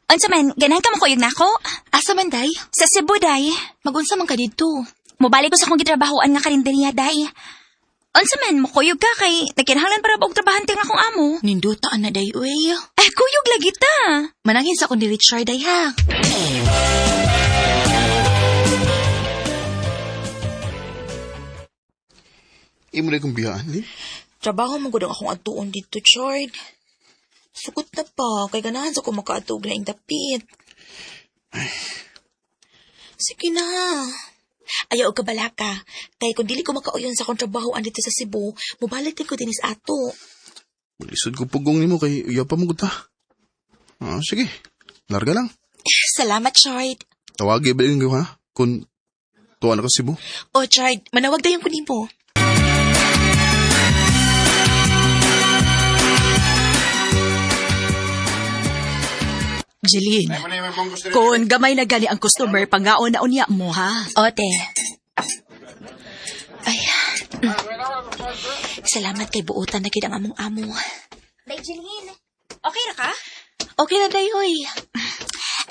Unsa man, ganahan ka makuyog na ako? Asa man, day? Sa Cebu, day. Magunsa man ka dito. Mubalik ko sa akong gitrabahoan nga karinderiya, day. Unsa man, makuyog ka kay nagkinahanglan para og trabahante nga akong amo. Nindutaan na, day, uy. Kuyog lagi ta. Manangin sa akong ni Richard, day, ha? Imo na kong biyaan, Lin. Trabaho man gud ang akong atuon dito, Chard. Sugot na pa, kay ganahan sa kung makaatog laing dapit. Sige na. Ayaw ka bala ka. Kay kung dili ko makauyon sa akong trabahoan dito sa Cebu, mubalik din ko din sa ato. Maglisod ko pugong nimo kay iya pa mo ta. Sige. Larga lang. Salamat, Chard. Tawagi ba yung ha? Kung tuwa na ka Cebu. O, Chard, manawag dayon ko nimo. Jeline, kung gamay na gani ang customer, pangaon na unya mo, ha? Ote. Ay. Salamat kay buutan na kidang among amo. Day, Jeline. Okay ra ka? Okay na, day, hoy.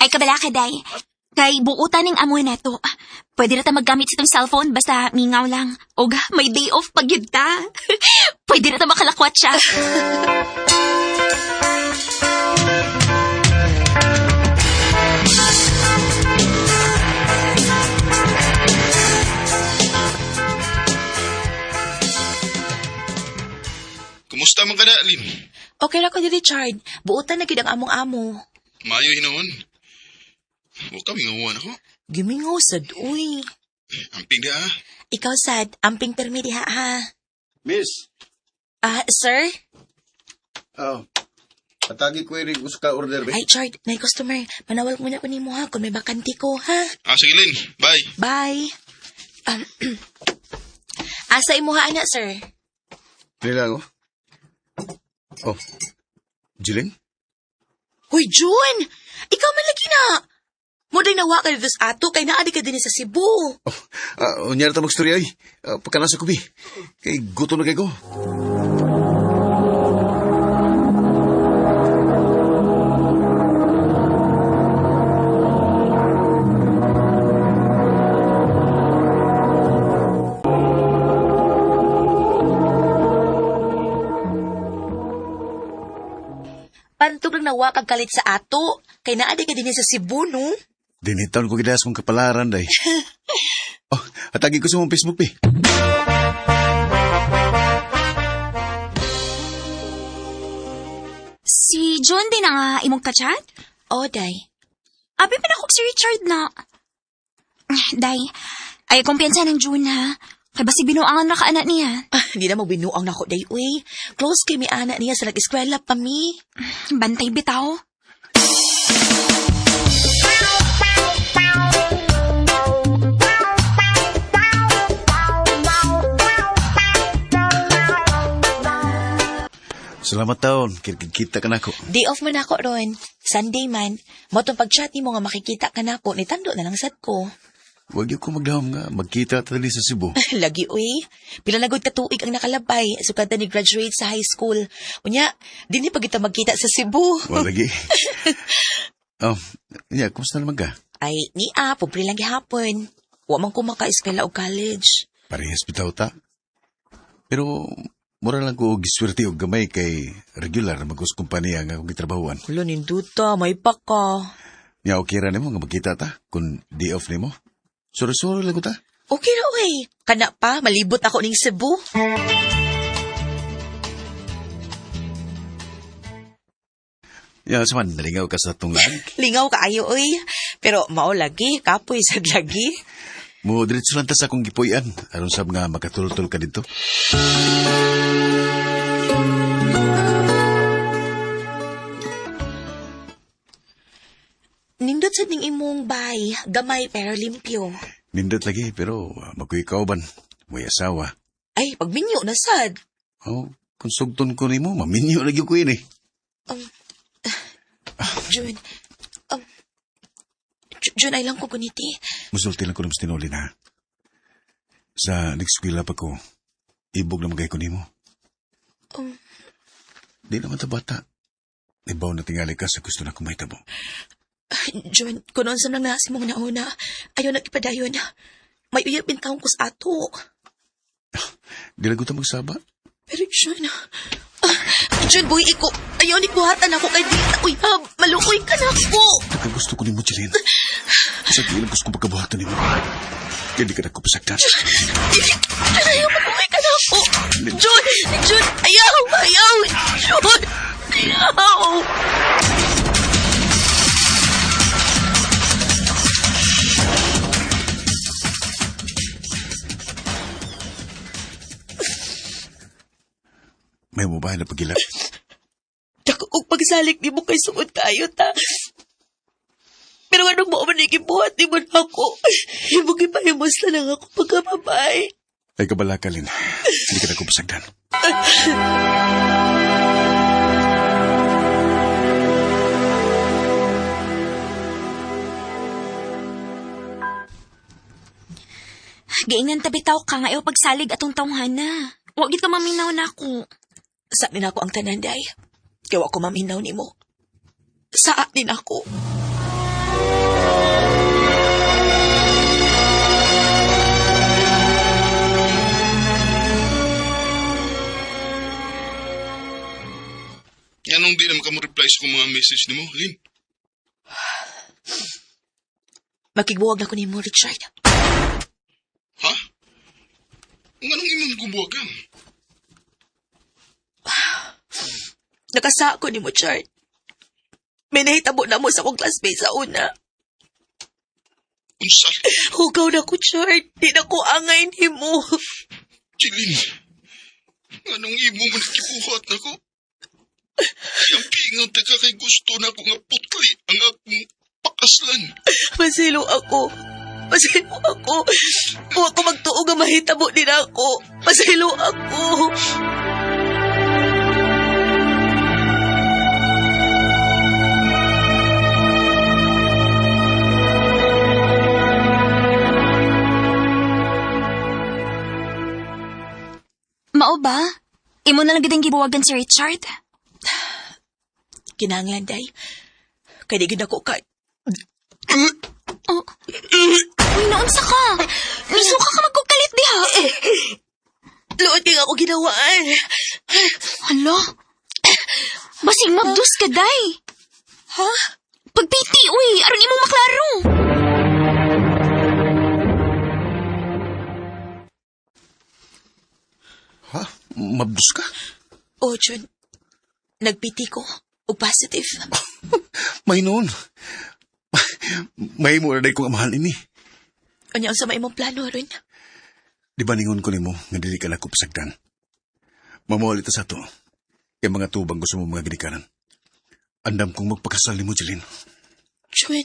Ay, kabala ka, day. Kay buutan ng amoy neto. Pwede na ta maggamit sa itong cellphone basta mingaw lang. Oga, may day off pag yun ta. Pwede na ta makalakwat siya. Kumusta man ka na, Lin? Okay ra ko ni Richard. Buutan na kidang among amo. Maayo hinahon. Huwag kami ngawan ako. Gimingaw sad, uy. Amping na Ikaw sad, amping permi diha, ha? Miss, Sir? patagi ko yung gusto ka order, be. Ay, Chard, na customer. Manawal muna ko nimo, ha? Kung may bakanti ko, ha? Sige, Lin. Bye. Bye. Asa imuha na, sir? Nila ako. Oh, Jilin? Hoy, June! Ikaw man lagi na! Muday nawa ka dito sa ato, kay naadi ka din sa Cebu. Unyara ta magstorya ay. Pagkanasa ko, be. Kay guto na kay ko. Pantog lang nawa kag kalit sa ato, kay naadi ka din sa Cebu, no? Dinitan ko gidas mong kapalaran, day. Atagi ko sa mong Facebook, be. Si John din na nga imong kachat? O, day. Abi pa na ako si Richard na. Day, ay kumpiyansa ng June, ha? Kay basi binuangan na kaanak niya. Hindi na magbinuang na ako, day, uy. Close kay may anak niya sa nag-eskwela pa, mi. Bantay bitaw. Salamat taon. Kita ka na ako. Day off man ako ron. Sunday man. Motong pag-chat ni mo nga makikita ka na ako, nitando na lang sad ko. Huwag yung ko magdahom nga. Magkita tali sa Cebu. Lagi, uy. Pila na gud ka tuig ang nakalabay. Sukad na ni graduate sa high school. Unya, di ni pa kita magkita sa Cebu. Wala lagi. Kumusta naman ka? Ay, pobre lang gihapon. Wa man ko maka-eskwela o college. Parehas bitaw ta. Pero, mura lang ko giswerte og gamay kay regular na mag-kumpanya nga akong gitrabahuan. Kulo, ninduta. May pa ka. Nga okay ra nimo nga magkita ta kung day off nimo. Suro-suro lang ko ta. Okay ra, uy. Kana pa, malibot ako ning Cebu. Saman, nalingaw ka sa tunglan. Lingaw ka ayo, uy. Pero mao lagi, kapoy sad lagi. Mo diretso lang ta sa akong gipuy-an. Aron sab nga makatultol ka dito. Nindot sad ning imong bay, gamay pero limpyo. Nindot lagi pero makuy kauban. May asawa. Ay, pagminyo na sad. Kung sugton ko nimo, maminyo lagi ko ini. June, June, ay lang ko guniti. Musulti lang ko ng stinulin, ha? Sa nag-eskwela pa ko, ibog na magay ko nimo. Di naman ta bata. Ibaw na tingali ka sa gusto na kumahitabo. John, kunon sa nang nasi mong nauna, ayaw nagipadayon. May uyab bintang kus ato. Di na ko ta magsaba. Pero John, John, boy, iko, ayaw ni buhatan ako kay Dita. Uy, maluoy ka na ako. Nagkagusto ko ni mo, Jeline. Sa gilang gusto kong pagkabuhatan ni mo. Kaya di ka na ko pasagdan. Ayaw, maluoy ka na ako. John, ayaw, John, ayaw. May mo ba na pagilak? Dako og pagsalik ni mo kay sugod kayo ta. Pero anong mo man ikibuhat ni mo na ako? Himong ipahimos na lang ako pagkamabay. Ay kabalakalin. Hindi ka na ko pasagdan. Giingan tabitaw ka nga pagsalig atong tawhana. Wa gid ka maminaw na ako. Sa din ako ang tananday. Kaya ako maminaw ni mo. Sa din ako. Anong di naman ka mo reply sa mga message ni mo, Lin? Makigbuwag na ko ni mo, Richard. Ha? Anong imong gubuwagan? Nakasa ko ni mo, Chard. May nahitabo na mo sa akong classmate sa una. Unsal? Hugaw na ko, Chard. Di na ko angay ni mo. Jilin, anong imo mo nakibuhat na ko? Ang pingang taga kay gusto na ko nga putli ang akong pakaslan. Masilo ako. Huwag ko magtuog nga mahitabo din ako. Masilo ako. Mao ba? Imo na lang gid ang gibuwagan si Richard. Kinahanglan, day. Kaya di gid ako kay... Oh. Uy, naunsa ka? Misuka ka magkukalit diha. Luot yung ako ginawaan. Hala? Basing mabdus ka, day. Ha? Pagpiti, uy. Aron imong maklaro. Ha? Mabdus ka? Oh, John. Nagpiti ko. O positive. May noon. May mo na kong amahan ini. Ano ang sama imong plano, rin? Di ba ningon ko ni mo nga dili ka na ko pasagdan? Mamulit sa to. Kaya mga tubang gusto mo mga ginikanan. Andam kong magpakasal ni mo, Jeline. John.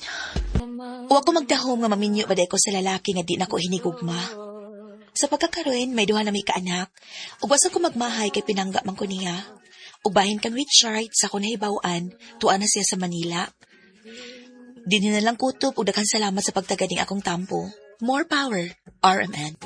Huwag ko magdahom nga maminyo ba ko sa lalaki nga di na ko hinigugma. Sa pagkakaroon, may duha na may kaanak. Ubasan ko magmahay kay pinangga man ko niya. Ubahin kang Richard sa kunahibawaan, tuan na siya sa Manila. Dini na lang kutob, udakan salamat sa pagtaganing akong tampo. More power, RMN.